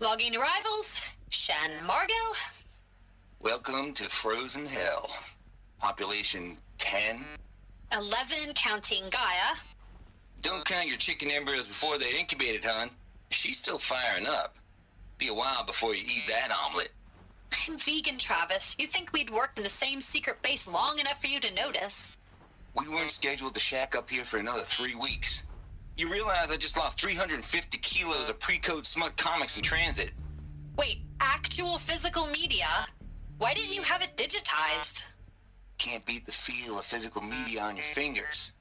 Logging arrivals. Shen Margot. Welcome to Frozen Hell. Population 10. 11 counting Gaia. Don't count your chicken embryos before they're incubated, hon. She's still firing up. Be a while before you eat that omelet. I'm vegan, Travis. You think we'd worked in the same secret base long enough for you to notice? We weren't scheduled to shack up here for another 3 weeks. You realize I just lost 350 kilos of pre-code smut comics in transit. Wait, actual physical media? Why didn't you have it digitized? Can't beat the feel of physical media on your fingers.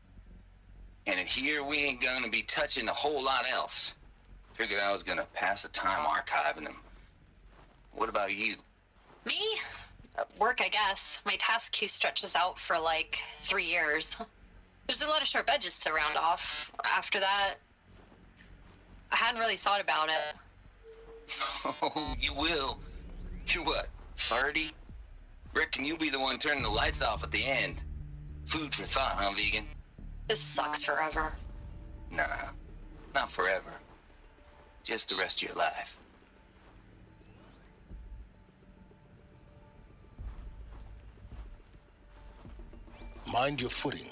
And in here, we ain't gonna be touching a whole lot else. Figured I was gonna pass the time archiving them. What about you? Me? Work, I guess. My task queue stretches out for like 3 years. There's a lot of sharp edges to round off. After that, I hadn't really thought about it. Oh, you will. You're what, 30? Reckon you'll be the one turning the lights off at the end. Food for thought, huh, vegan? This sucks forever. Nah, not forever. Just the rest of your life. Mind your footing.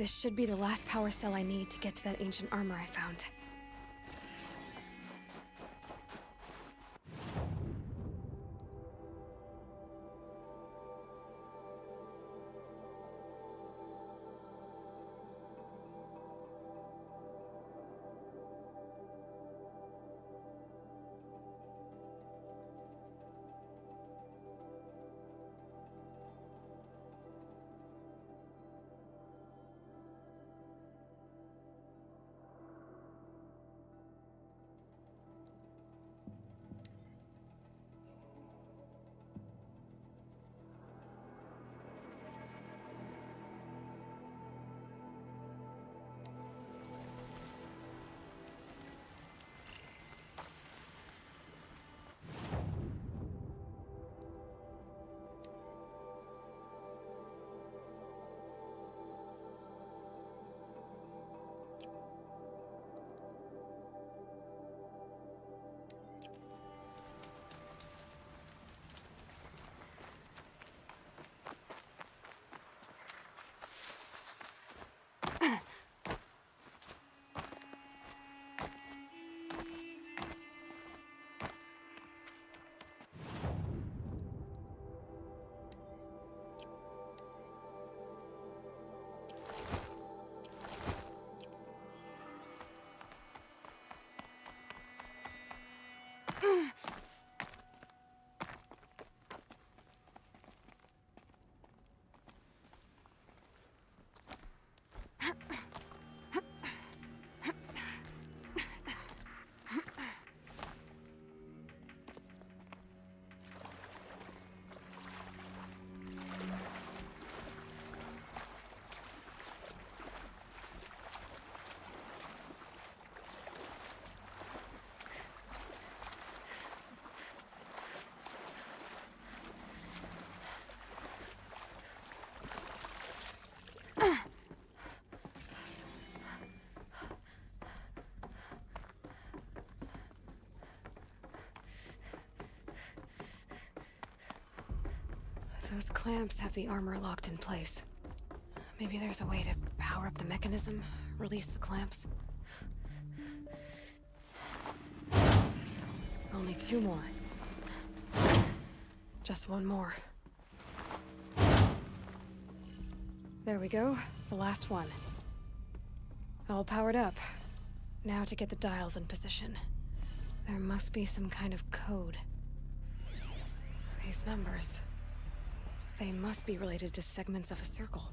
This should be the last power cell I need to get to that ancient armor I found. Those clamps have the armor locked in place. Maybe there's a way to power up the mechanism, release the clamps. Only 2 more. Just 1 more. There we go, the last one. All powered up. Now to get the dials in position. There must be some kind of code. These numbers... they must be related to segments of a circle.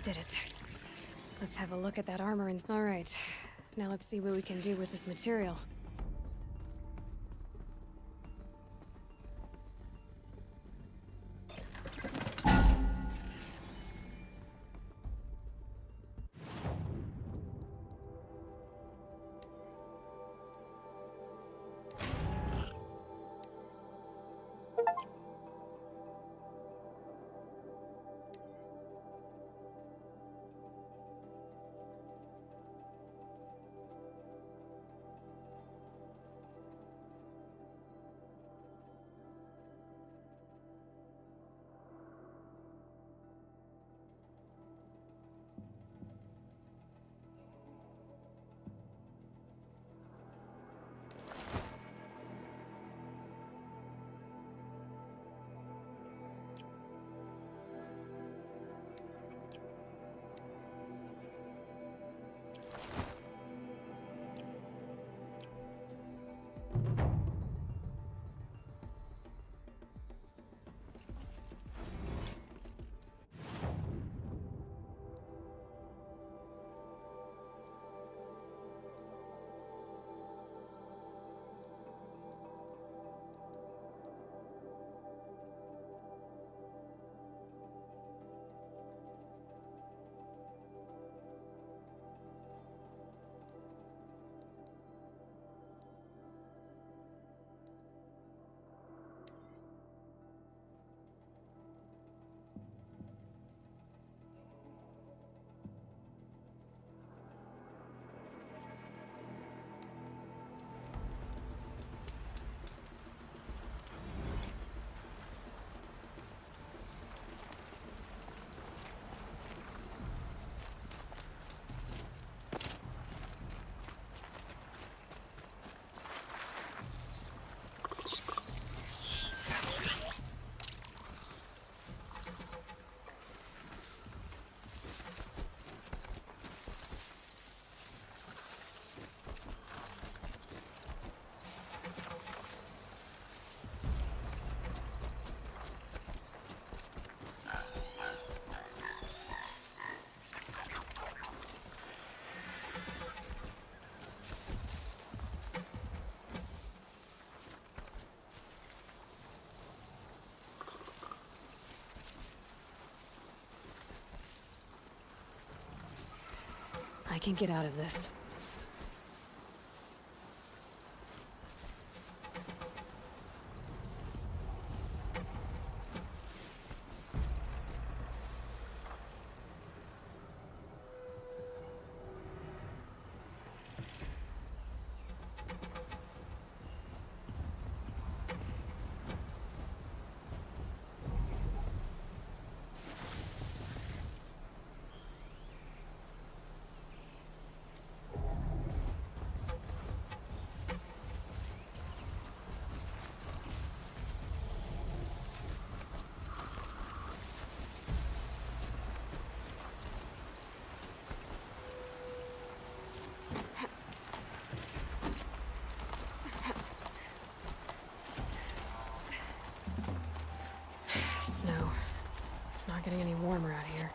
Did it. Let's have a look at that armor and... All right. Now let's see what we can do with this material. can get out of this. Snow. It's not getting any warmer out here.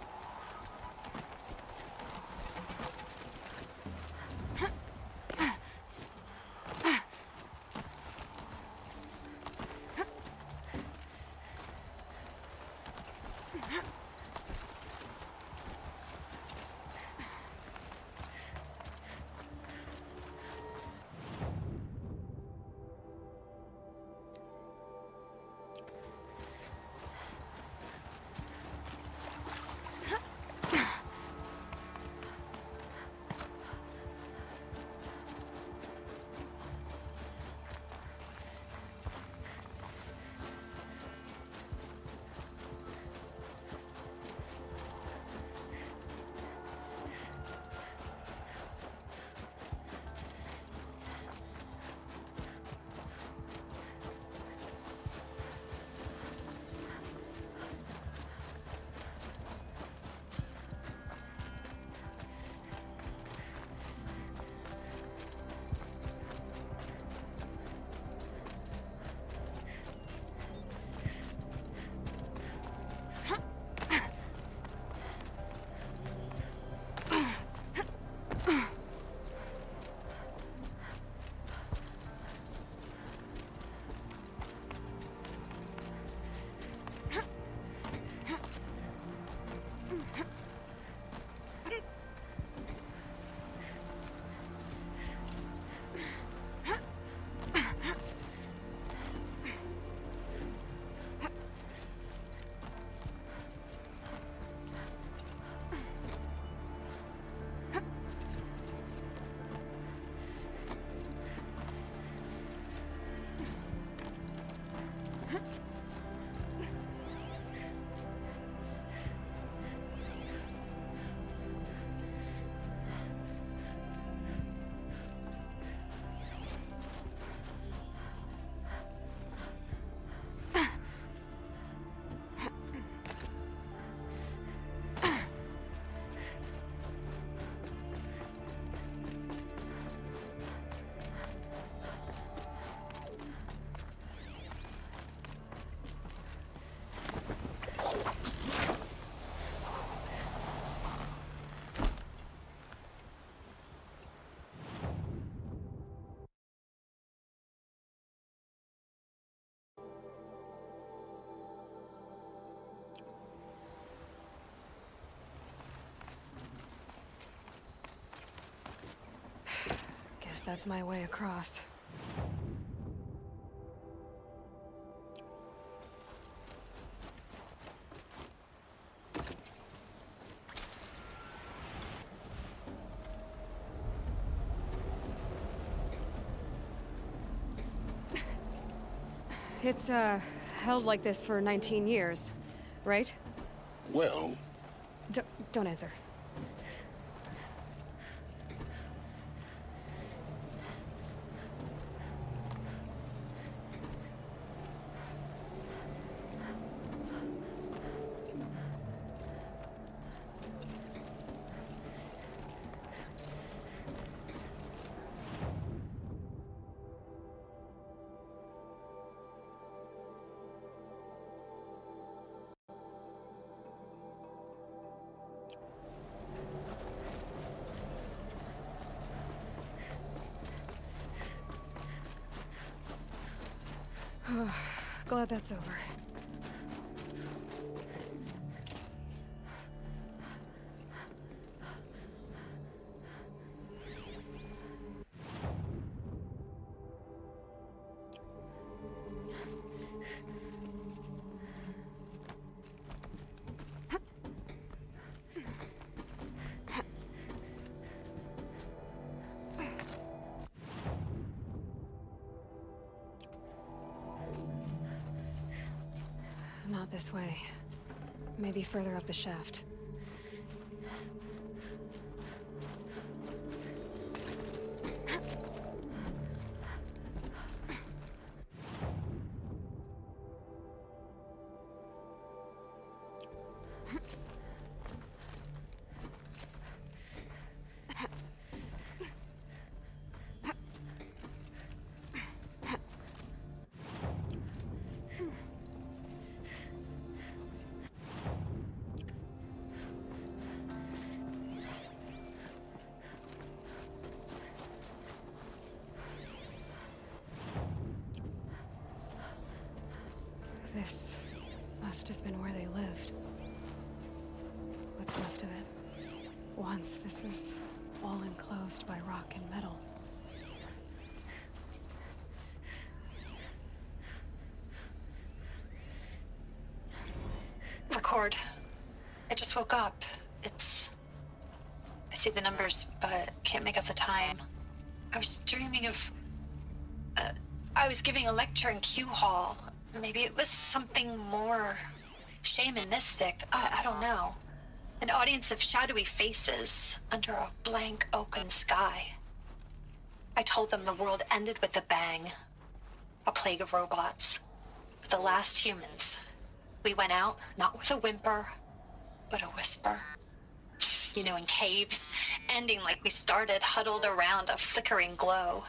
Guess that's my way across. It's, held like this for 19 years, right? Well, Don't answer. Glad that's over. Not this way. Maybe further up the shaft. This must have been where they lived. What's left of it. Once this was all enclosed by rock and metal. Record. I just woke up. I see the numbers, but can't make out the time. I was dreaming of... I was giving a lecture in Q Hall. Maybe it was something more shamanistic. I don't know. An audience of shadowy faces under a blank open sky. I told them the world ended with a bang. A plague of robots. The last humans. We went out, not with a whimper, but a whisper. You know, in caves, ending like we started, huddled around a flickering glow.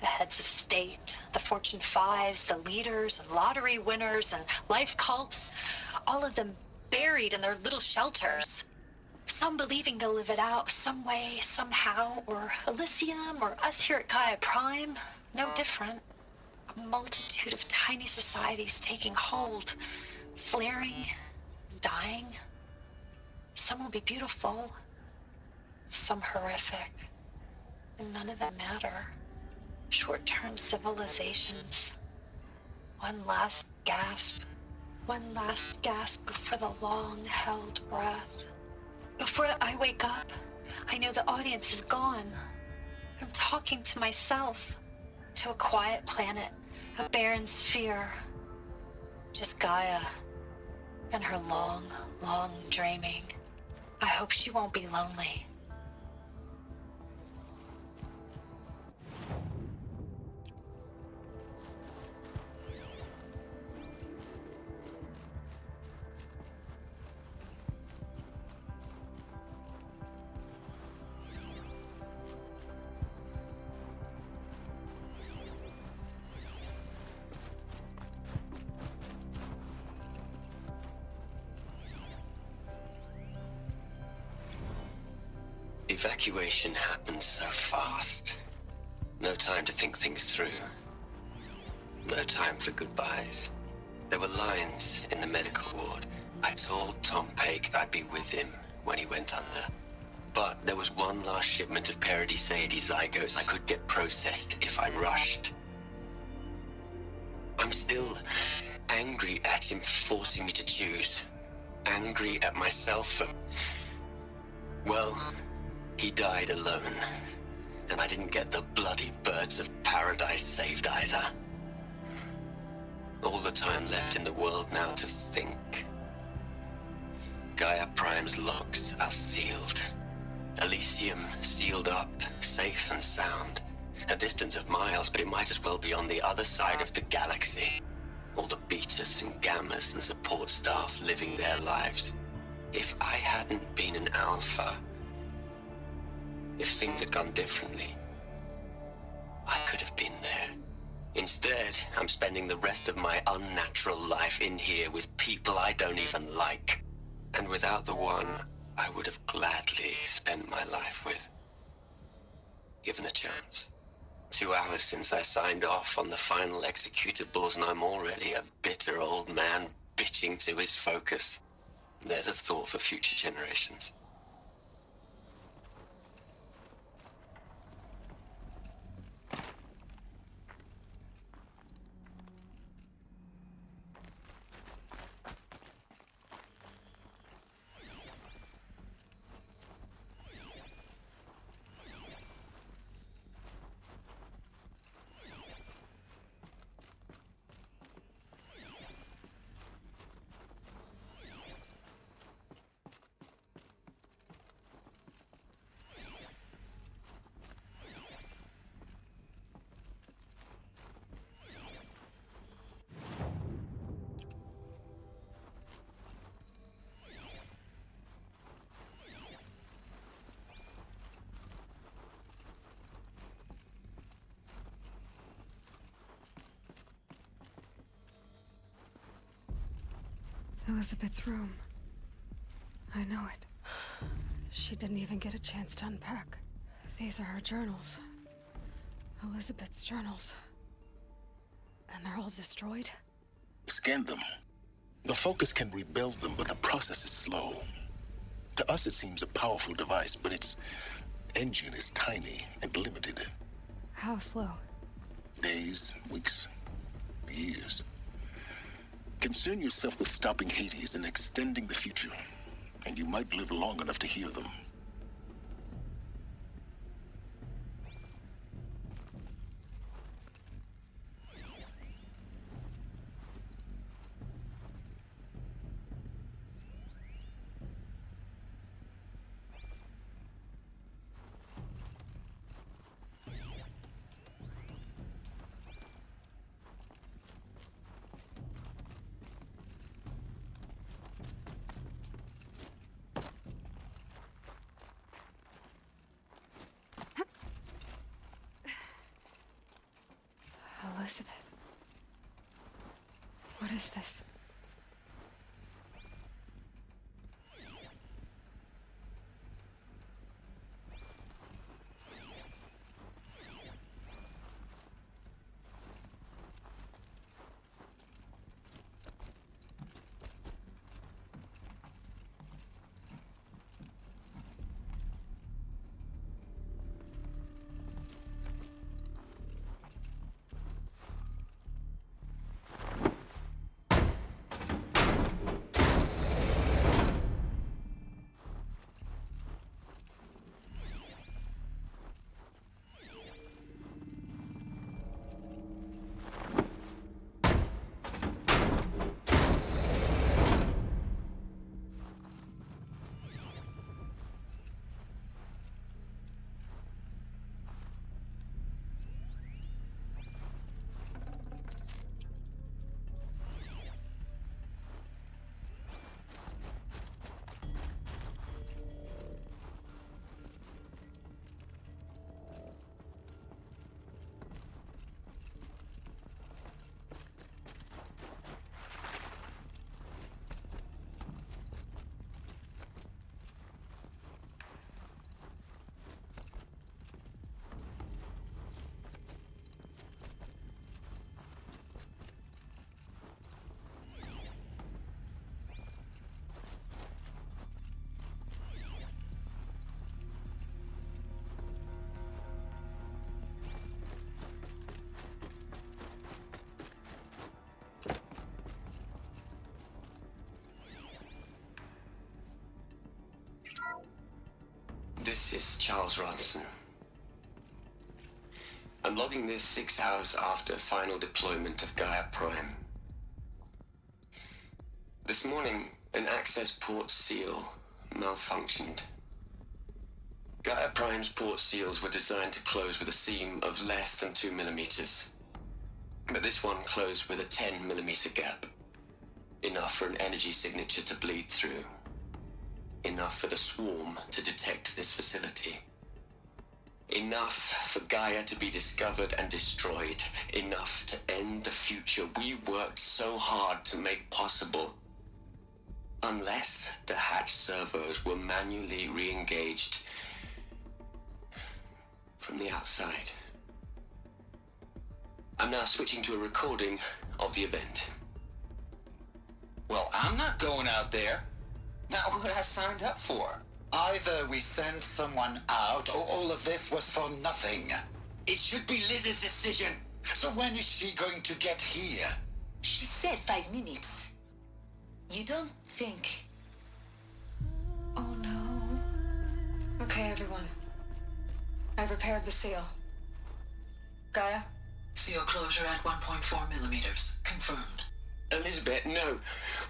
The heads of state, the Fortune 5s, the leaders and lottery winners and life cults, all of them buried in their little shelters. Some believing they'll live it out some way, somehow, or Elysium, or us here at Gaia Prime, no different. A multitude of tiny societies taking hold, flaring, dying. Some will be beautiful, some horrific, and none of them matter. Short-term civilizations. One last gasp before the long-held breath. Before I wake up, I know the audience is gone. I'm talking to myself, to a quiet planet, a barren sphere. Just Gaia and her long, long dreaming. I hope she won't be lonely. Evacuation happened so fast. No time to think things through. No time for goodbyes. There were lines in the medical ward. I told Tom Paik I'd be with him when he went under. But there was one last shipment of Paradis-Seidi zygotes I could get processed if I rushed. I'm still angry at him for forcing me to choose. Angry at myself for... well... he died alone, and I didn't get the bloody birds of paradise saved either. All the time left in the world now to think. Gaia Prime's locks are sealed. Elysium sealed up, safe and sound. A distance of miles, but it might as well be on the other side of the galaxy. All the betas and gammas and support staff living their lives. If I hadn't been an alpha... if things had gone differently, I could have been there. Instead, I'm spending the rest of my unnatural life in here with people I don't even like. And without the one I would have gladly spent my life with. Given a chance. 2 hours since I signed off on the final executables, and I'm already a bitter old man bitching to his focus. There's a thought for future generations. Elizabeth's room. I know it. She didn't even get a chance to unpack. These are her journals. Elizabeth's journals. And they're all destroyed? Scan them. The Focus can rebuild them, but the process is slow. To us, it seems a powerful device, but its engine is tiny and limited. How slow? Days, weeks, years. Concern yourself with stopping Hades and extending the future, and you might live long enough to hear them. Elizabeth. What is this? This is Charles Ronson. I'm logging this 6 hours after final deployment of Gaia Prime. This morning, an access port seal malfunctioned. Gaia Prime's port seals were designed to close with a seam of less than 2 millimeters. But this one closed with a 10 millimeter gap. Enough for an energy signature to bleed through. Enough for the swarm to detect this facility. Enough for Gaia to be discovered and destroyed. Enough to end the future we worked so hard to make possible. Unless the hatch servos were manually re-engaged from the outside. I'm now switching to a recording of the event. Well, I'm not going out there. Not what I signed up for. Either we send someone out, or all of this was for nothing. It should be Liz's decision. So when is she going to get here? She said 5 minutes. You don't think... Oh no. Okay, everyone. I've repaired the seal. Gaia? Seal closure at 1.4 millimeters. Confirmed. Elizabeth, no.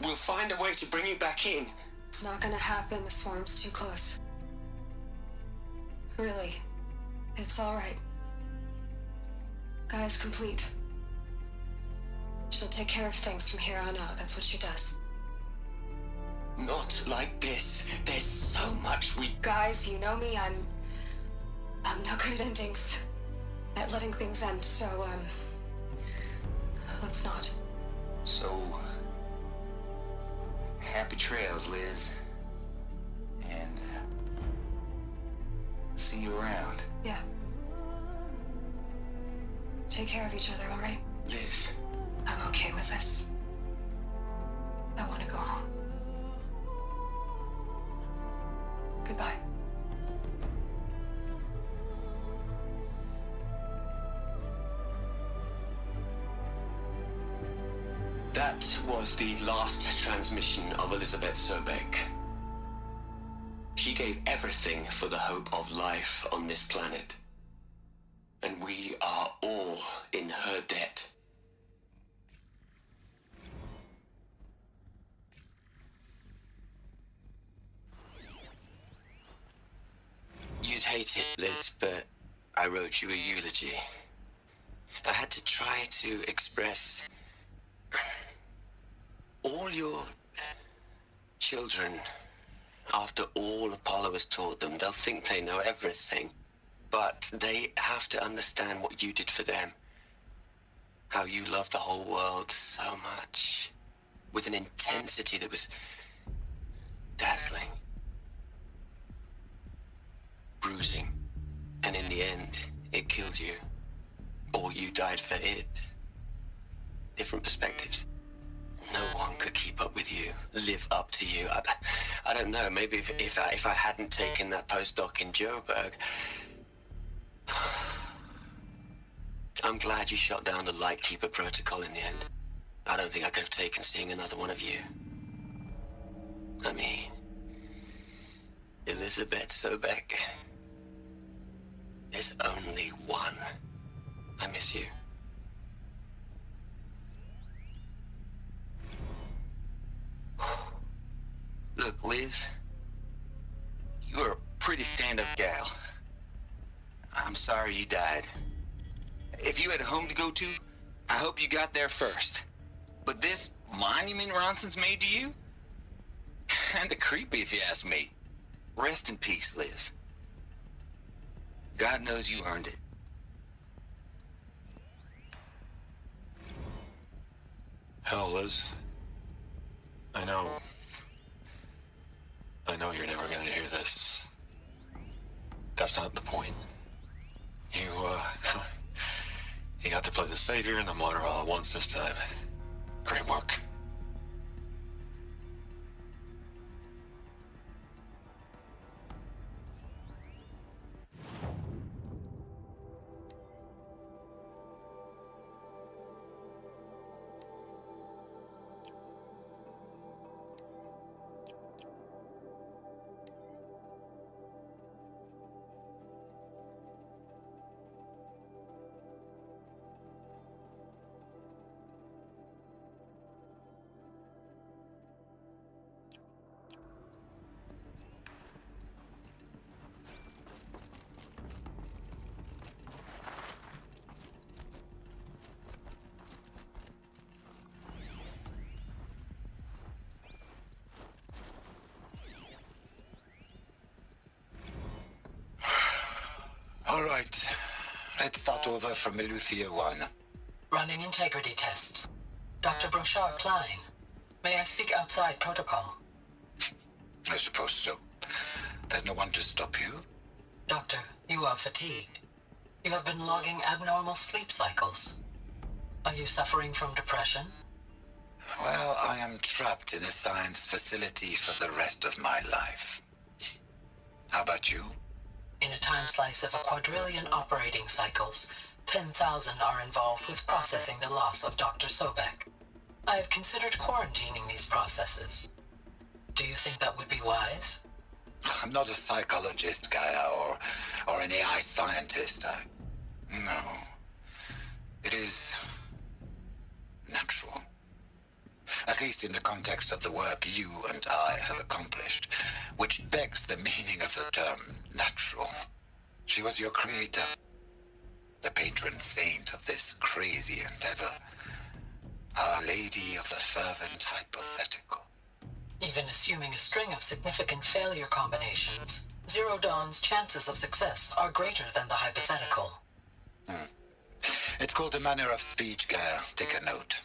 We'll find a way to bring you back in. It's not gonna happen. The swarm's too close. Really. It's alright. Gaia's complete. She'll take care of things from here on out. That's what she does. Not like this. There's so much we... Guys, you know me. I'm no good at endings. At letting things end, so, let's not. So, happy trails, Liz. And see you around. Yeah. Take care of each other, all right? Liz. I'm okay with this. I want to go home. Goodbye. That was the last transmission of Elizabeth Sobek. She gave everything for the hope of life on this planet. And we are all in her debt. You'd hate it, Liz, but I wrote you a eulogy. I had to try to express all your children. After all Apollo has taught them, they'll think they know everything. But they have to understand what you did for them. How you loved the whole world so much. With an intensity that was dazzling. Bruising. And in the end, it killed you. Or you died for it. Different perspectives. No one could keep up with you, live up to you. I don't know, maybe if I hadn't taken that postdoc in Joburg. I'm glad you shot down the Lightkeeper protocol in the end. I don't think I could have taken seeing another one of you. I mean, Elizabeth Sobek. There's only one. I miss you. Look, Liz. You're a pretty stand-up gal. I'm sorry you died. If you had a home to go to, I hope you got there first. But this monument Ronson's made to you? Kinda creepy if you ask me. Rest in peace, Liz. God knows you earned it. Hell, Liz. I know you're never gonna hear this. That's not the point. You got to play the savior and the martyr all at once this time. Great work. All right. Let's start over from Eleuthia 1. Running integrity tests. Dr. Brochard Klein, may I speak outside protocol? I suppose so. There's no one to stop you. Doctor, you are fatigued. You have been logging abnormal sleep cycles. Are you suffering from depression? Well, I am trapped in a science facility for the rest of my life. How about you? In a time slice of a quadrillion operating cycles, 10,000 are involved with processing the loss of Dr. Sobek. I have considered quarantining these processes. Do you think that would be wise? I'm not a psychologist, Gaia, or an AI scientist. No. It is natural. At least in the context of the work you and I have accomplished, which begs the meaning of the term natural. She was your creator, the patron saint of this crazy endeavor, Our Lady of the Fervent Hypothetical. Even assuming a string of significant failure combinations, Zero Dawn's chances of success are greater than the hypothetical. It's called a manner of speech, Gaia. Take a note.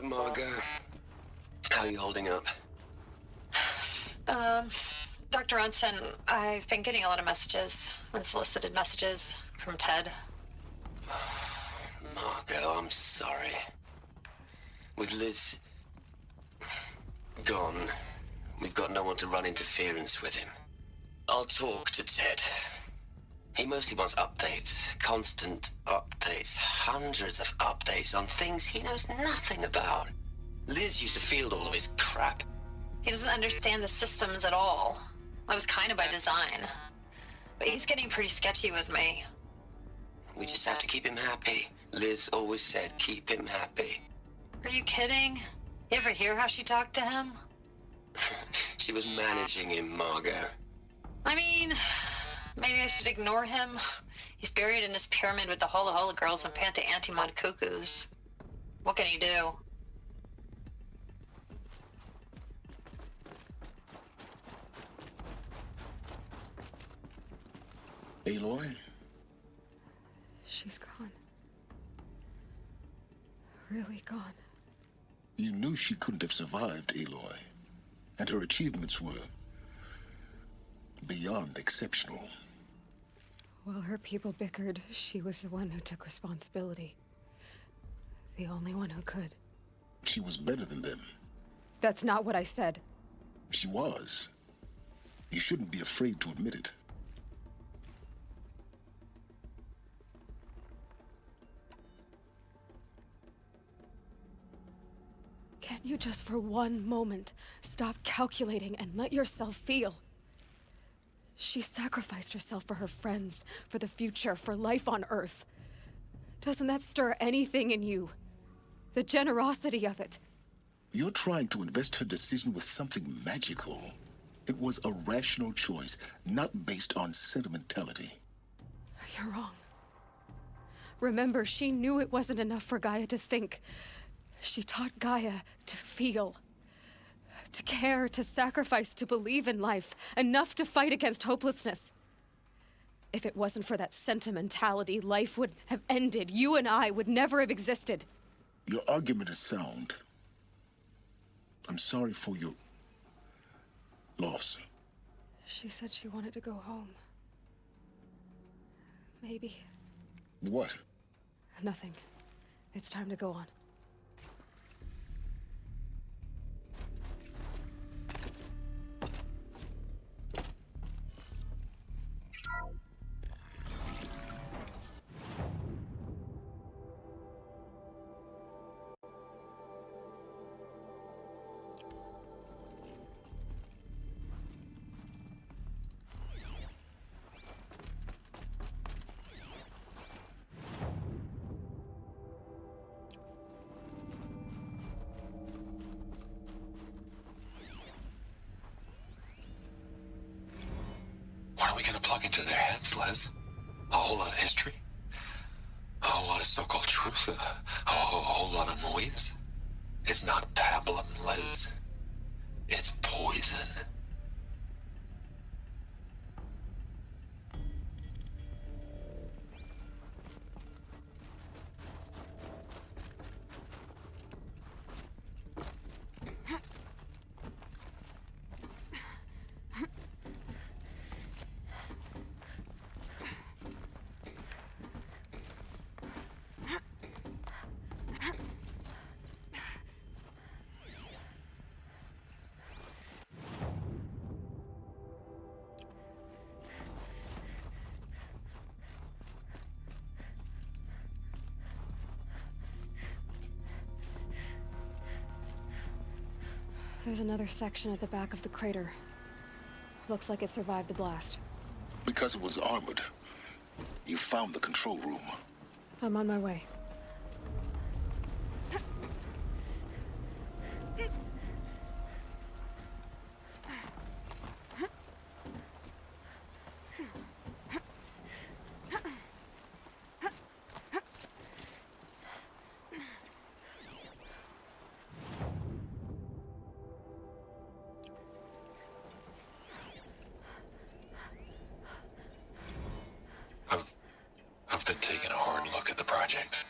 Margot. How are you holding up? Dr. Ronson, I've been getting a lot of messages, unsolicited messages from Ted. Margot, I'm sorry. With Liz gone, we've got no one to run interference with him. I'll talk to Ted. He mostly wants updates, constant updates, hundreds of updates on things he knows nothing about. Liz used to field all of his crap. He doesn't understand the systems at all. That was kind of by design. But he's getting pretty sketchy with me. We just have to keep him happy. Liz always said, keep him happy. Are you kidding? You ever hear how she talked to him? She was managing him, Margot. I mean, maybe I should ignore him. He's buried in his pyramid with the Hola Hola girls and Panta Antimod cuckoos. What can he do? Aloy? She's gone. Really gone. You knew she couldn't have survived, Aloy. And her achievements were beyond exceptional. While her people bickered, she was the one who took responsibility. The only one who could. She was better than them. That's not what I said. She was. You shouldn't be afraid to admit it. Can't you just for one moment stop calculating and let yourself feel? She sacrificed herself for her friends, for the future, for life on Earth. Doesn't that stir anything in you? The generosity of it. You're trying to invest her decision with something magical. It was a rational choice, not based on sentimentality. You're wrong. Remember, she knew it wasn't enough for Gaia to think. She taught Gaia to feel, to care, to sacrifice, to believe in life, enough to fight against hopelessness. If it wasn't for that sentimentality, life would have ended. You and I would never have existed. Your argument is sound. I'm sorry for your loss. She said she wanted to go home. Maybe. What? Nothing. It's time to go on. What are we gonna plug into their heads, Les? A whole lot of history? A whole lot of so-called truth? A whole lot of noise? It's not pablum, Les. It's poison. There's another section at the back of the crater. Looks like it survived the blast. Because it was armored. You found the control room. I'm on my way. I've been taking a hard look at the project.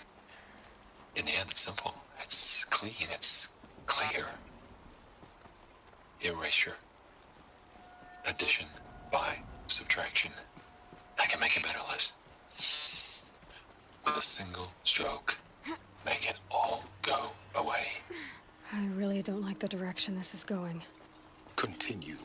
erasure. Addition by subtraction. I can make it better, Liz. With a single stroke, make it all go away. I really don't like the direction this is going. Continue.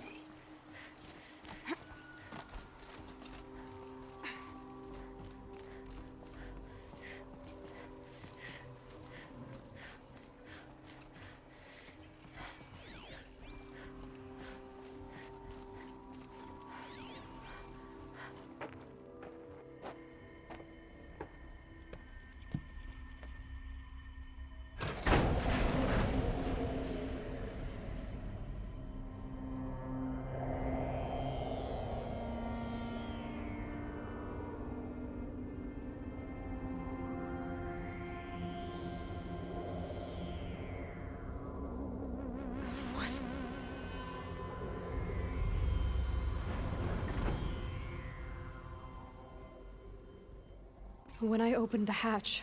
When I opened the hatch,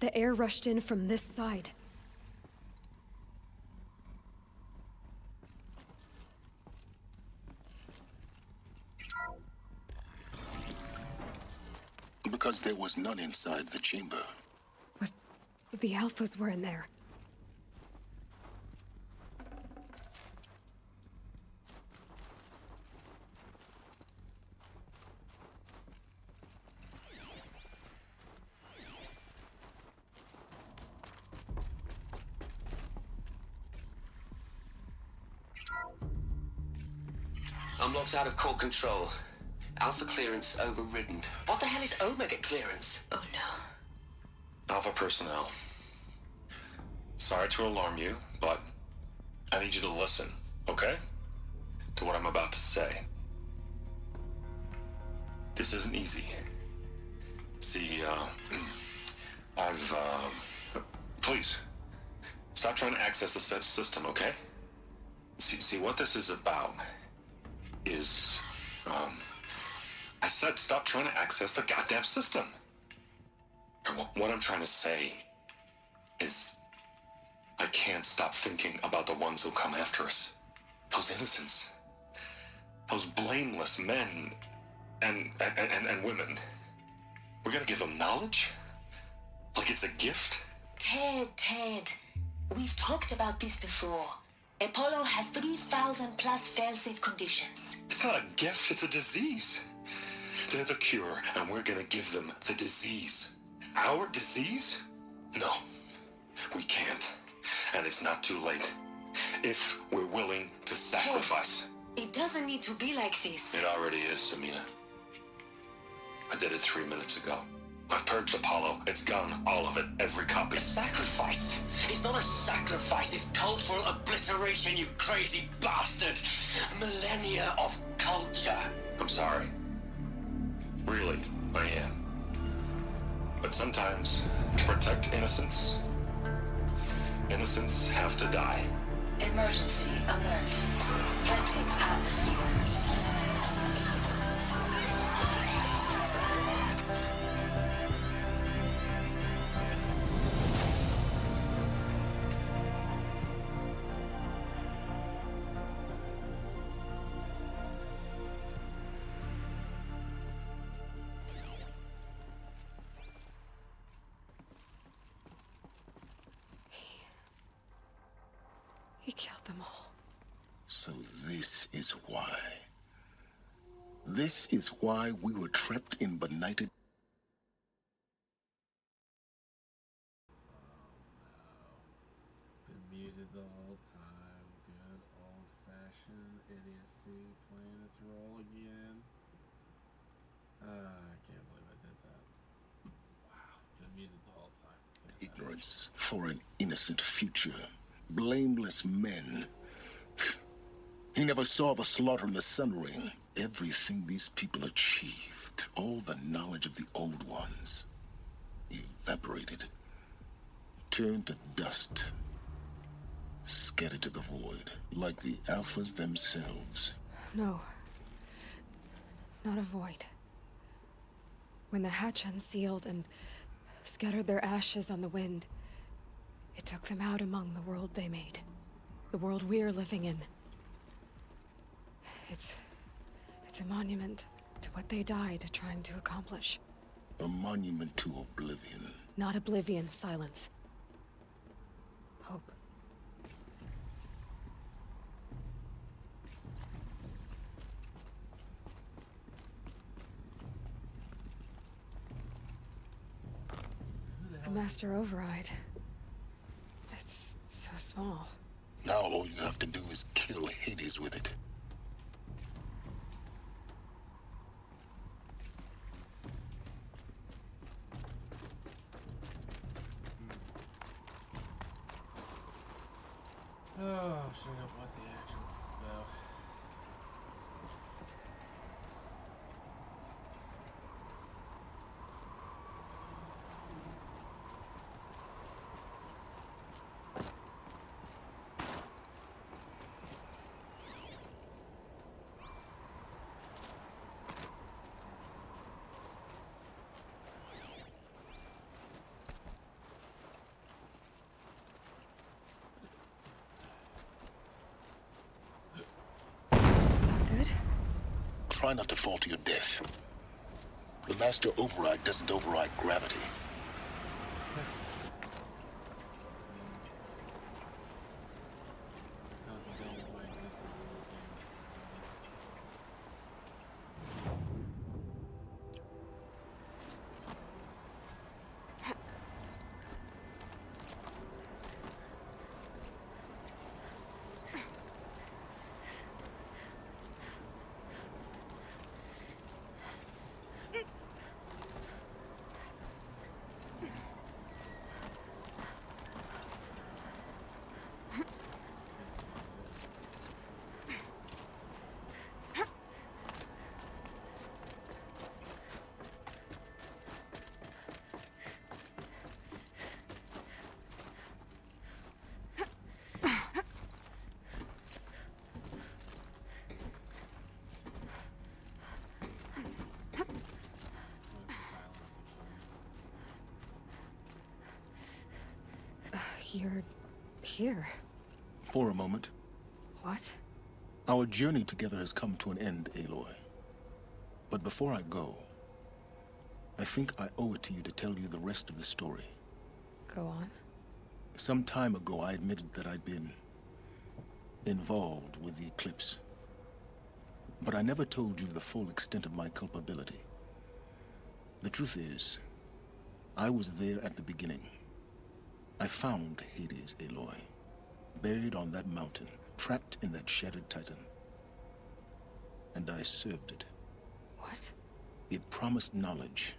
the air rushed in from this side. Because there was none inside the chamber. But the Alphas were in there. Unlocked out of core control. Alpha clearance overridden. What the hell is Omega clearance? Oh no. Alpha personnel. Sorry to alarm you, but I need you to listen, okay? To what I'm about to say. This isn't easy. See, please, stop trying to access the set system, okay? See, what this is about is, I said stop trying to access the goddamn system. And what I'm trying to say is I can't stop thinking about the ones who'll come after us. Those innocents. Those blameless men and women. We're gonna give them knowledge? Like it's a gift? Ted, we've talked about this before. Apollo has 3,000 plus fail-safe conditions. It's not a gift, it's a disease. They're the cure, and we're gonna give them the disease. Our disease? No, we can't. And it's not too late. If we're willing to sacrifice. Ted, it doesn't need to be like this. It already is, Samina. I did it 3 minutes ago. I've purged Apollo. It's gone. All of it. Every copy. A sacrifice? It's not a sacrifice. It's cultural obliteration, you crazy bastard. Millennia of culture. I'm sorry. Really, I am. But sometimes, to protect innocence, innocents have to die. Emergency alert. Venting atmosphere. He killed them all. So this is why. This is why we were trapped in benighted. Been muted the whole time. Good old-fashioned idiocy playing its role again. I can't believe I did that. Wow, been muted the whole time. Fantastic. Ignorance for an innocent future. Blameless men. He never saw the slaughter in the Sun Ring. Everything these people achieved, all the knowledge of the old ones, evaporated, turned to dust, scattered to the void, like the Alphas themselves. No. Not a void. When the hatch unsealed and scattered their ashes on the wind, it took them out among the world they made. The world we're living in. It's a monument to what they died trying to accomplish. A monument to oblivion. Not oblivion, silence. Hope. The Master Override. It's so small. Now all you have to do is kill Hades with it. Oh, shit, I bought the action though. Try not to fall to your death. The Master Override doesn't override gravity. You're here. For a moment. What? Our journey together has come to an end, Aloy. But before I go, I think I owe it to you to tell you the rest of the story. Go on. Some time ago, I admitted that I'd been involved with the Eclipse. But I never told you the full extent of my culpability. The truth is, I was there at the beginning. I found Hades, Aloy, buried on that mountain, trapped in that shattered titan. And I served it. What? It promised knowledge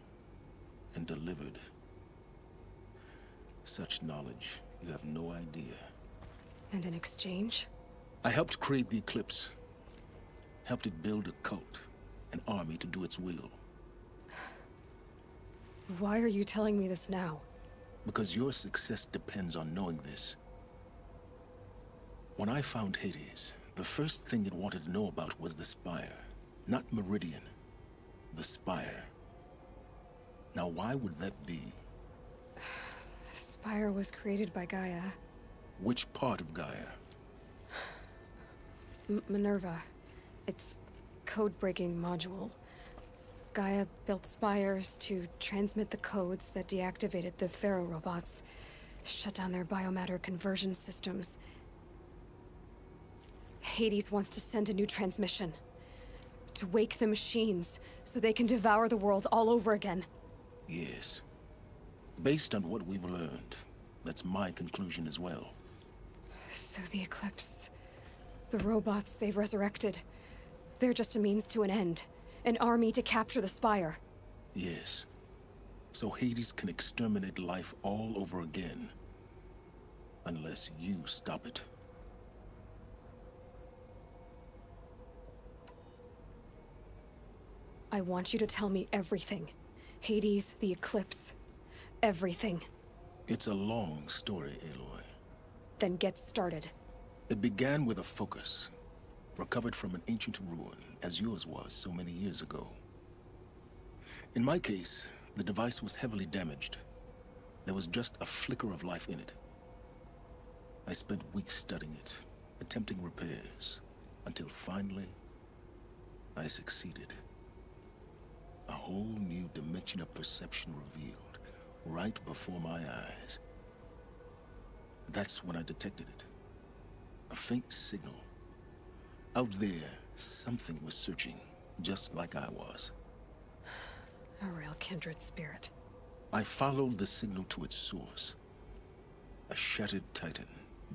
and delivered. Such knowledge, you have no idea. And in exchange? I helped create the Eclipse. Helped it build a cult, an army to do its will. Why are you telling me this now? Because your success depends on knowing this. When I found Hades, the first thing it wanted to know about was the Spire. Not Meridian. The Spire. Now, why would that be? The Spire was created by Gaia. Which part of Gaia? Minerva. Its code-breaking module. Gaia built spires to transmit the codes that deactivated the Pharaoh robots, shut down their biomatter conversion systems. Hades wants to send a new transmission. To wake the machines, so they can devour the world all over again. Yes. Based on what we've learned, that's my conclusion as well. So the Eclipse, the robots they've resurrected, they're just a means to an end. An army to capture the Spire. Yes. So Hades can exterminate life all over again. Unless you stop it. I want you to tell me everything. Hades, the Eclipse, everything. It's a long story, Aloy. Then get started. It began with a focus, recovered from an ancient ruin, as yours was so many years ago. In my case, the device was heavily damaged. There was just a flicker of life in it. I spent weeks studying it, attempting repairs, until finally, I succeeded. A whole new dimension of perception revealed, right before my eyes. That's when I detected it. A faint signal. Out there, something was searching, just like I was. A real kindred spirit. I followed the signal to its source. A shattered titan,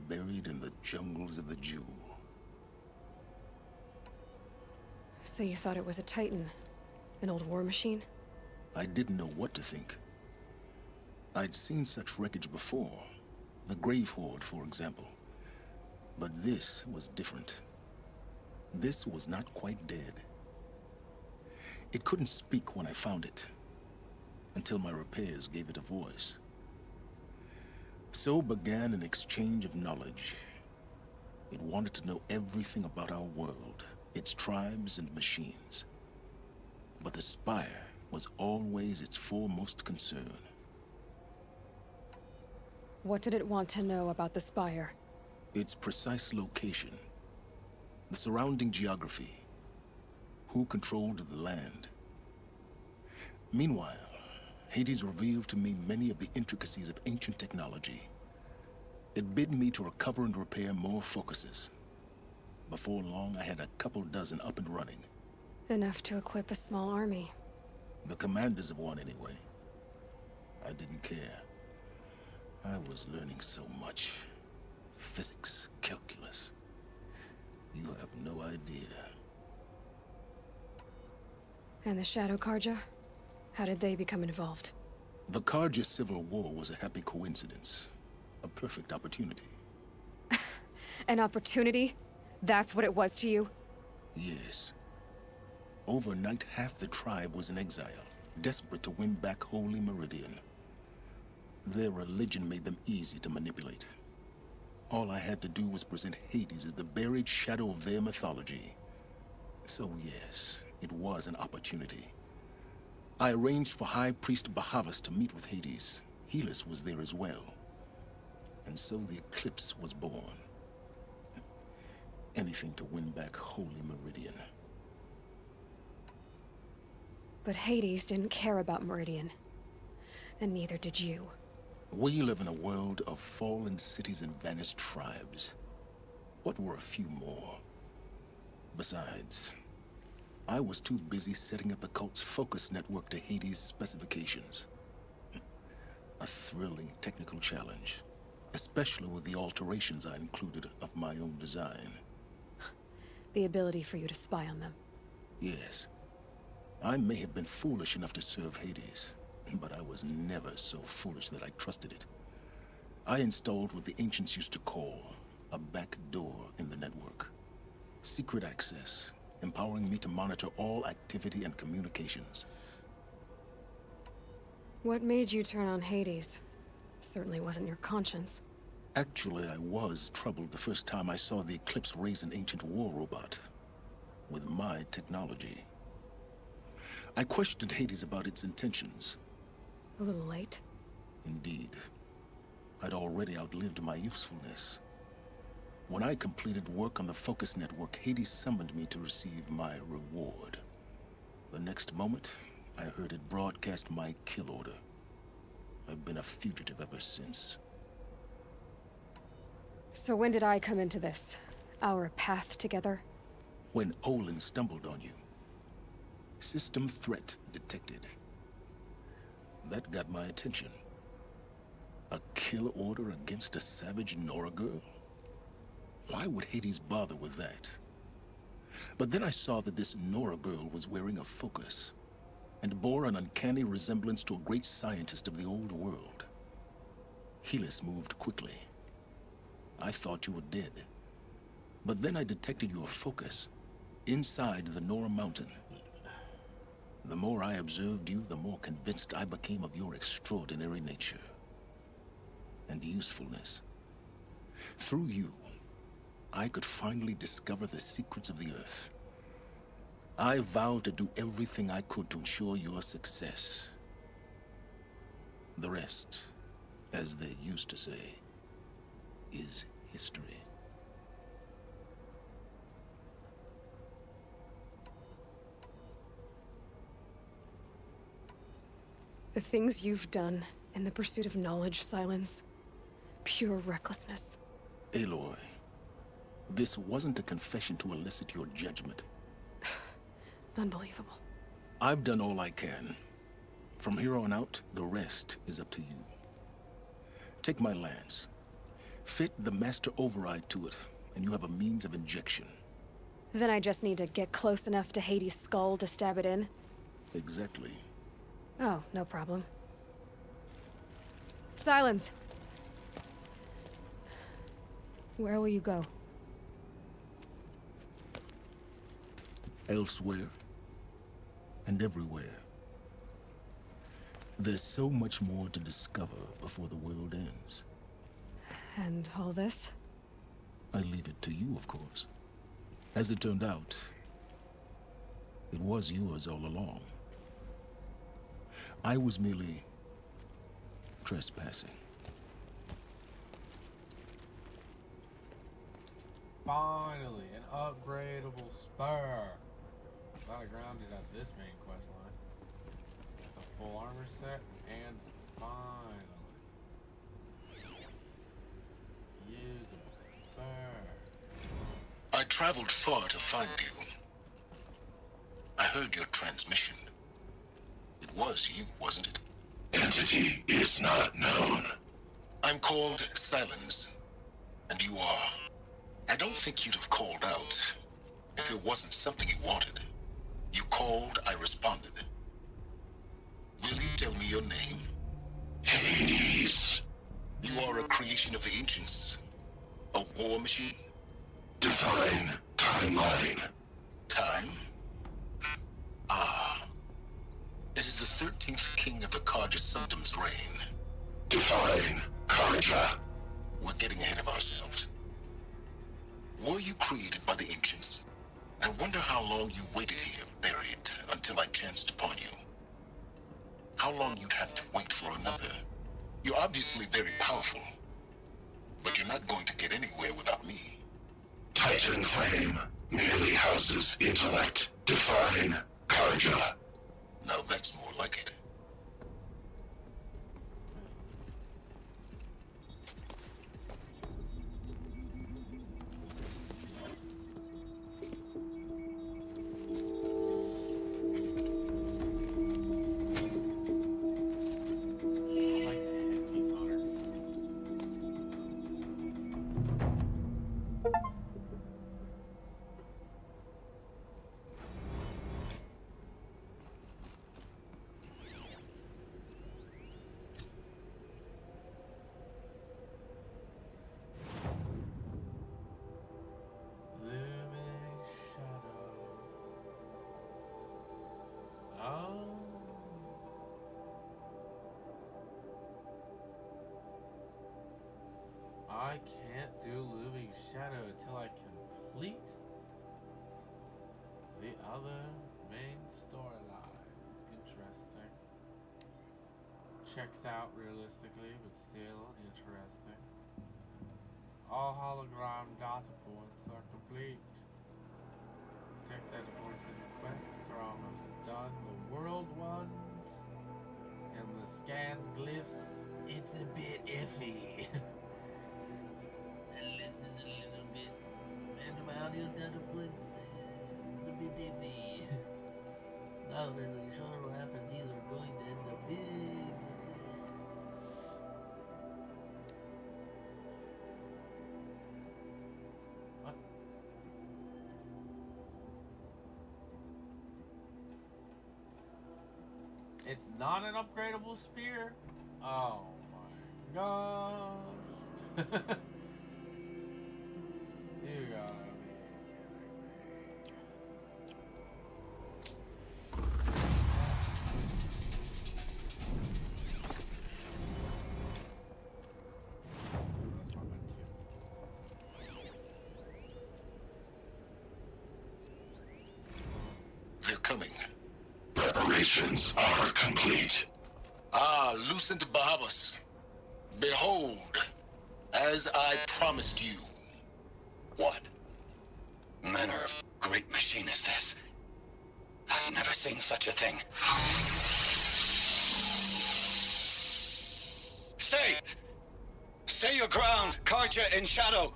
buried in the jungles of the Jewel. So you thought it was a Titan? An old war machine? I didn't know what to think. I'd seen such wreckage before. The Grave Horde, for example. But this was different. This was not quite dead. It couldn't speak when I found it, until my repairs gave it a voice. So began an exchange of knowledge. It wanted to know everything about our world, its tribes and machines. But the Spire was always its foremost concern. What did it want to know about the Spire? Its precise location, the surrounding geography, who controlled the land. Meanwhile, Hades revealed to me many of the intricacies of ancient technology. It bid me to recover and repair more focuses. Before long, I had a couple dozen up and running. Enough to equip a small army. The commanders of one, anyway. I didn't care. I was learning so much. Physics, calculus. You have no idea. And the Shadow Carja? How did they become involved? The Carja Civil War was a happy coincidence. A perfect opportunity. An opportunity? That's what it was to you? Yes. Overnight, half the tribe was in exile, desperate to win back Holy Meridian. Their religion made them easy to manipulate. All I had to do was present Hades as the buried shadow of their mythology. So yes, it was an opportunity. I arranged for High Priest Bahavas to meet with Hades. Helis was there as well. And so the Eclipse was born. Anything to win back Holy Meridian. But Hades didn't care about Meridian. And neither did you. We live in a world of fallen cities and vanished tribes. What were a few more? Besides, I was too busy setting up the cult's focus network to Hades' specifications. A thrilling technical challenge, especially with the alterations I included of my own design. The ability for you to spy on them. Yes. I may have been foolish enough to serve Hades, but I was never so foolish that I trusted it. I installed what the ancients used to call a back door in the network. Secret access, empowering me to monitor all activity and communications. What made you turn on Hades? It certainly wasn't your conscience. Actually, I was troubled the first time I saw the Eclipse raise an ancient war robot. With my technology. I questioned Hades about its intentions. A little late? Indeed. I'd already outlived my usefulness. When I completed work on the Focus Network, Hades summoned me to receive my reward. The next moment, I heard it broadcast my kill order. I've been a fugitive ever since. So when did I come into this? Our path together? When Olin stumbled on you. System threat detected. That got my attention. A kill order against a savage Nora girl? Why would Hades bother with that? But then I saw that this Nora girl was wearing a focus, and bore an uncanny resemblance to a great scientist of the old world. Helis moved quickly. I thought you were dead. But then I detected your focus, inside the Nora Mountain. The more I observed you, the more convinced I became of your extraordinary nature and usefulness. Through you, I could finally discover the secrets of the Earth. I vowed to do everything I could to ensure your success. The rest, as they used to say, is history. The things you've done in the pursuit of knowledge, Silence. Pure recklessness. Aloy, this wasn't a confession to elicit your judgment. Unbelievable. I've done all I can. From here on out, the rest is up to you. Take my lance. Fit the master override to it, and you have a means of injection. Then I just need to get close enough to Hades' skull to stab it in? Exactly. Oh, no problem. Silence! Where will you go? Elsewhere. And everywhere. There's so much more to discover before the world ends. And all this? I leave it to you, of course. As it turned out, it was yours all along. I was merely trespassing. Finally, an upgradable spur. Glad I grounded at this main quest line. A full armor set, and finally, usable spur. I traveled far to find you. I heard your transmission. It was you, wasn't it? Entity is not known. I'm called Silence, and you are. I don't think you'd have called out if it wasn't something you wanted. You called, I responded. Will you tell me your name? Hades. You are a creation of the ancients. A war machine? Define timeline. Time? Ah. It is the 13th king of the Carja Sanctum's reign. Define Carja. We're getting ahead of ourselves. Were you created by the ancients? I wonder how long you waited here, buried, until I chanced upon you. How long you'd have to wait for another. You're obviously very powerful, but you're not going to get anywhere without me. Titan Flame merely houses intellect. Define Carja. Now that's more like it. I can't do Looming Shadow until I complete the other main storyline. Interesting. Checks out realistically, but still interesting. All hologram data points are complete. Text data points and quests are almost done. The world ones and the scanned glyphs, it's a bit iffy. Audio data points is a bit iffy. Not really sure what half of these are going to end up being. What? It's not an upgradable spear? Oh my gosh. You gotta be They're coming. Preparations are complete. Ah, Lucent Bahavas. Behold, as I promised you. What manner of great machine is this? I've never seen such a thing. Wait! Stay your ground, Carja in shadow!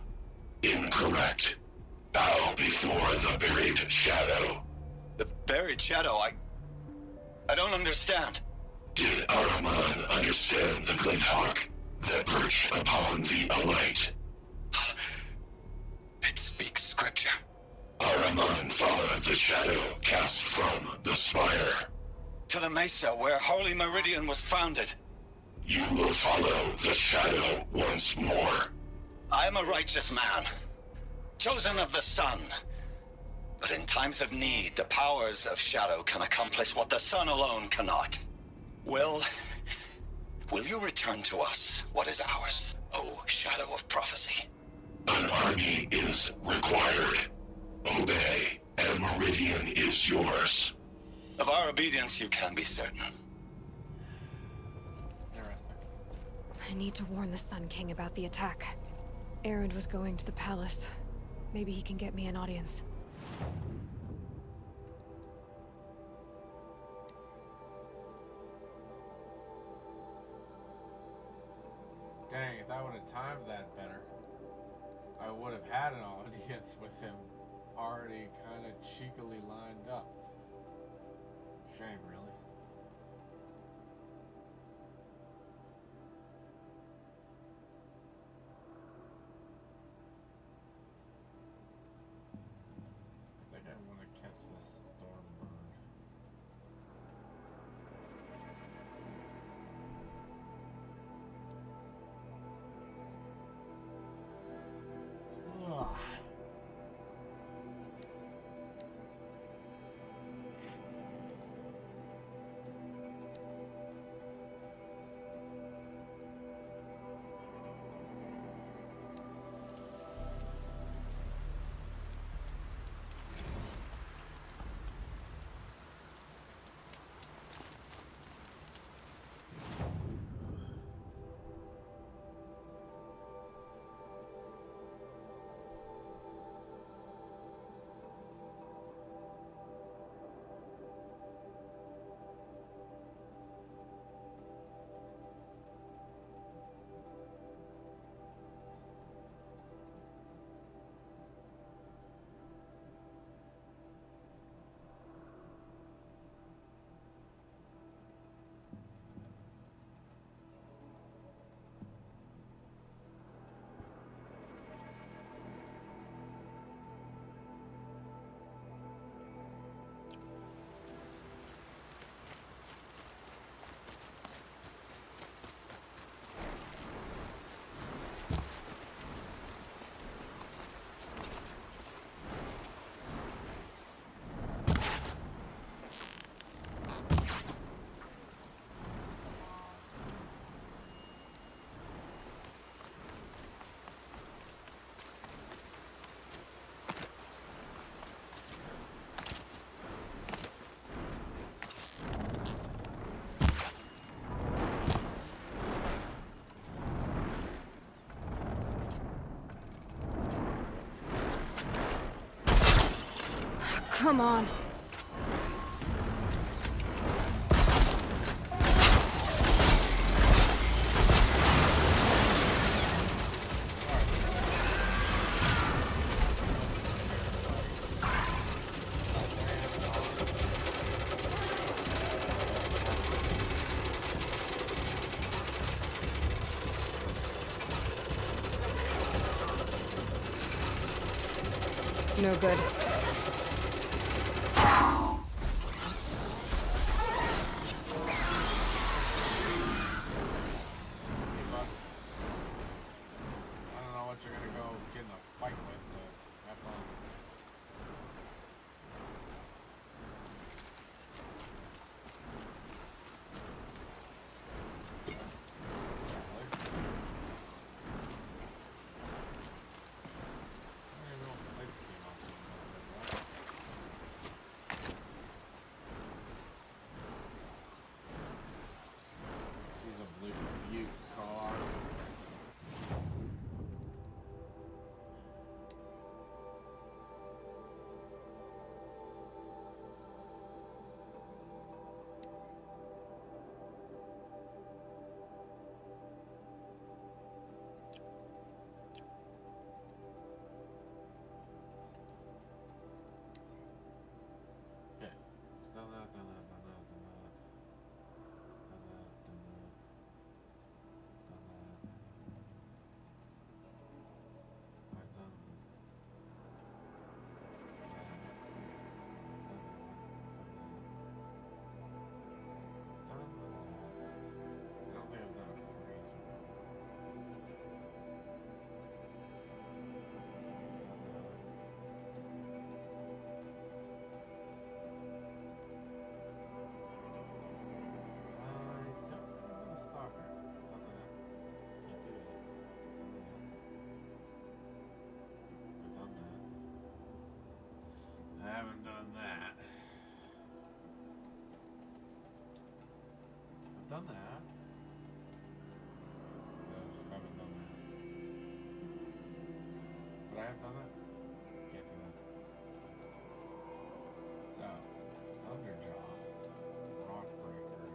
Incorrect. Bow before the buried shadow. The buried shadow, I don't understand. Did Ahriman understand the glint hawk that perched upon the alight? It speaks scripture. Ahriman followed the shadow cast from the spire. To the mesa where Holy Meridian was founded. You will follow the shadow once more. I am a righteous man, chosen of the sun. But in times of need, the powers of shadow can accomplish what the sun alone cannot. Will you return to us what is ours, O Shadow of Prophecy? An army is required. Obey, and Meridian is yours. Of our obedience you can be certain. Interesting. I need to warn the Sun King about the attack. Erend was going to the palace. Maybe he can get me an audience. Dang, if I would have timed that better, I would have had an audience with him already kind of cheekily lined up. Shame, really. I think I want to catch this Stormbird. Ugh. Come on. No good. done that, done that, done that. Done that, done that. Done that. I've done that. I haven't done that. I've done that. No, I haven't done that. But I have done that. Can't do that. So, Thunderjaw, Rockbreaker,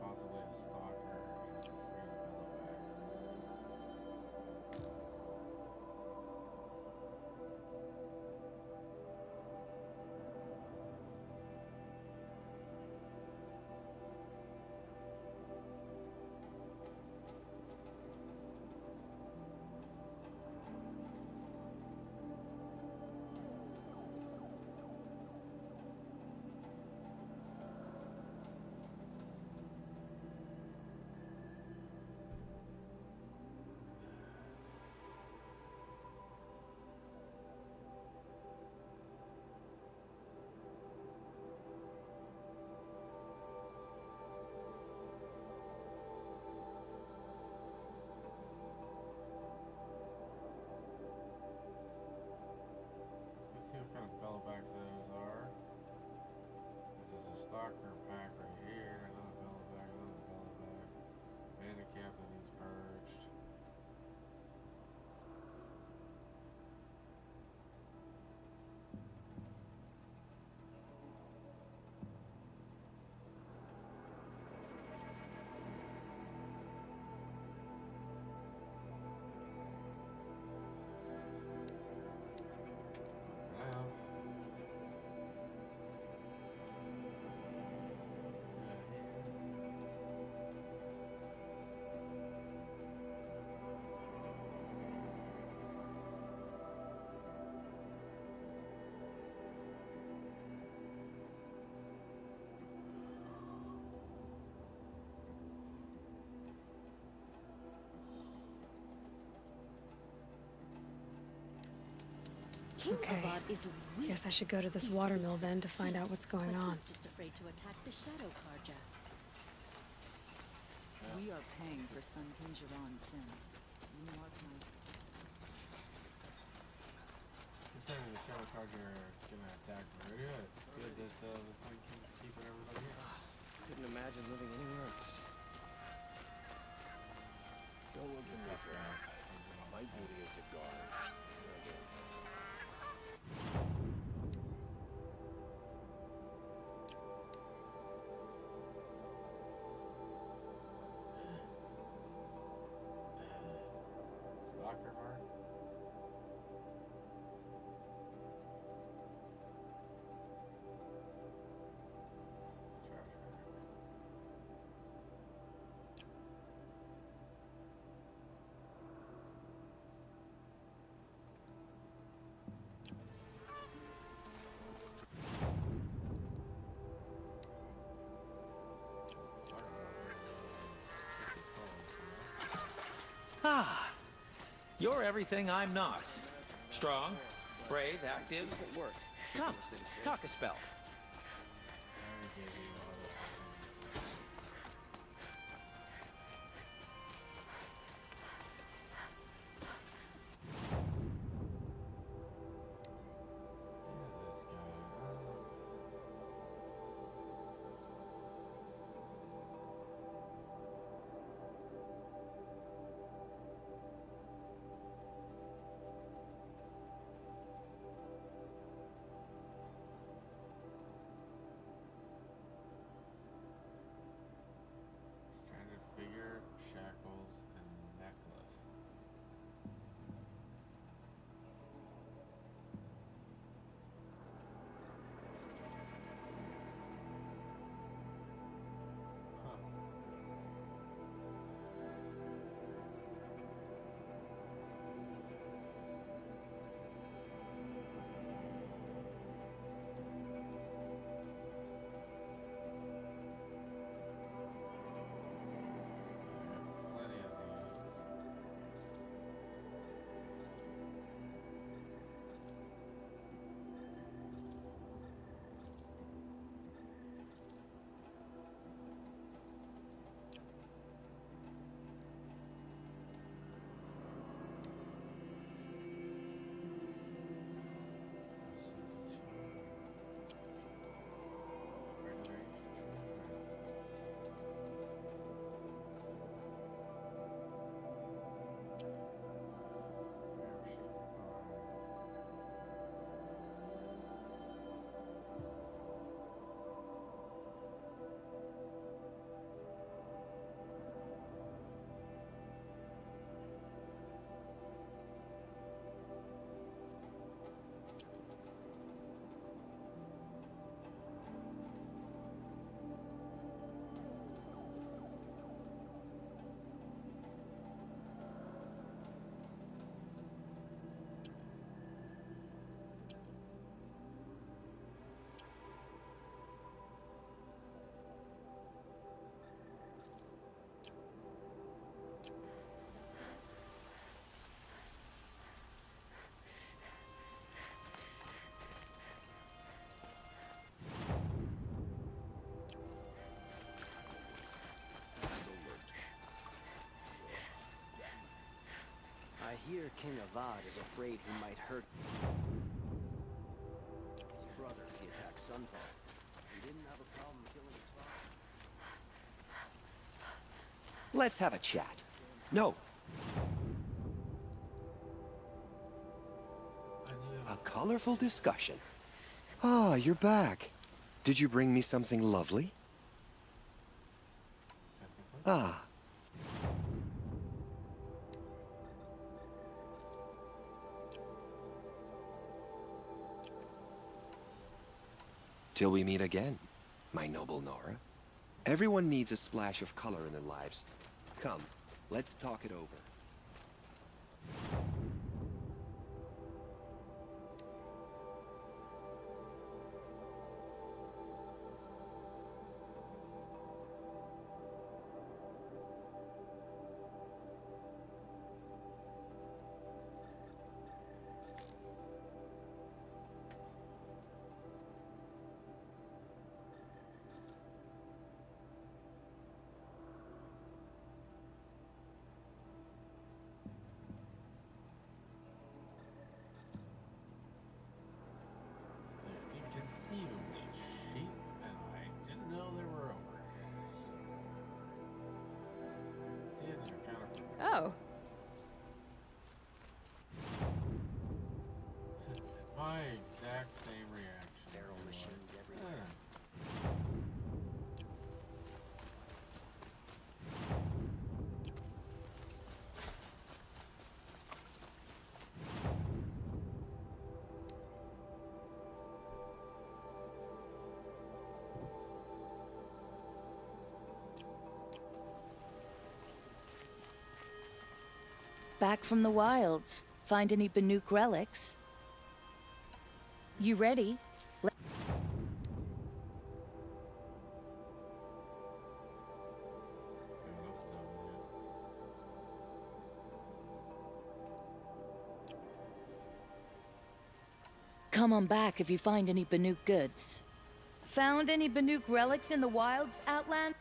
possibly a Stalker, and Freeze Bellowback. Let's see what kind of bellowbacks those are. This is a Stalker pack right here. Another bellowback, another bellowback. Bandit Captain, he's purged. Okay. Guess I should go to this watermill then to find out what's going on. Just afraid to attack the Shadow Carja. We are paying for Sun King Jiran's sins. You mark my... Considering the Shadow Carja are gonna attack Meridia, it's good that the Sun King's keeping everybody here. Couldn't imagine living anywhere else. Don't look to me for help. My duty is to guard. Stalker heart. Ah, you're everything I'm not. Strong, brave, active. Come, talk a spell. hear King Avad is afraid he might hurt his brother if he attacks Sunfall. He didn't have a problem killing his father. Let's have a chat. No. A colorful discussion. Ah, you're back. Did you bring me something lovely? Ah. Till we meet again, my noble Nora. Everyone needs a splash of color in their lives. Come, let's talk it over. Inconceivably cheap, and I didn't know they were over. Did they're kind of Oh. my exact same reaction. Barrel machines everywhere. Back from the wilds. Find any Banuk relics? You ready? Come on back if you find any Banuk goods. Found any Banuk relics in the wilds, Outland?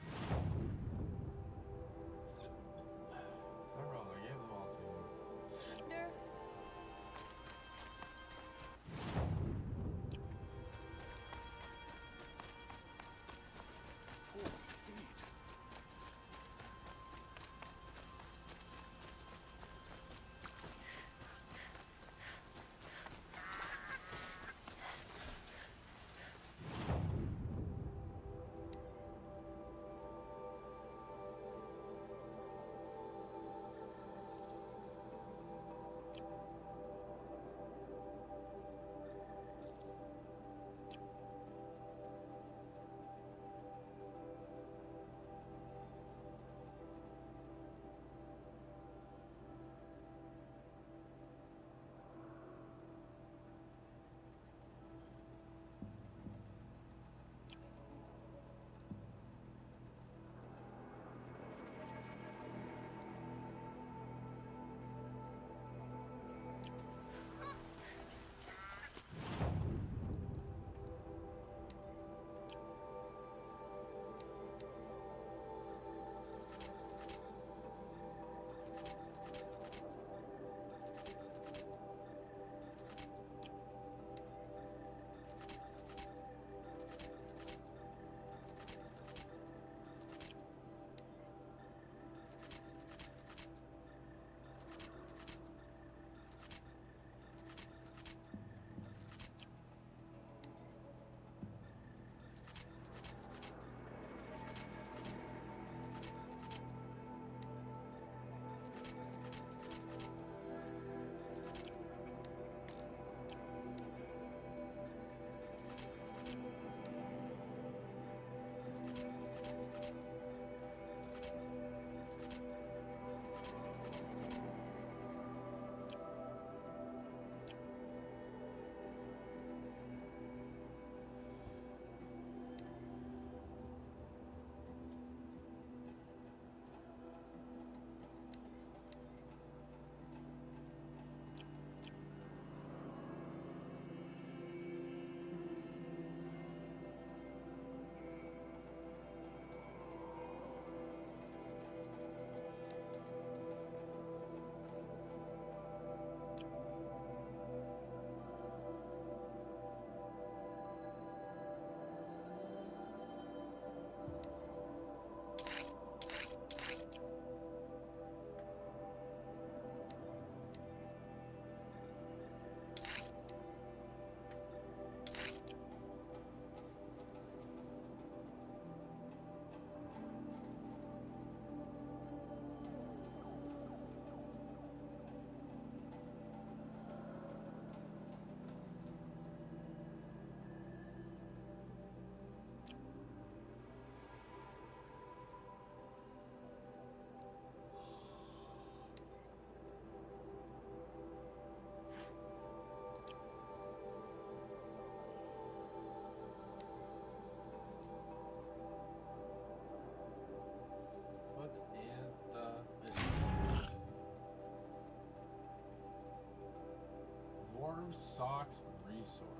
Herb socks resource.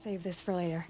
Save this for later.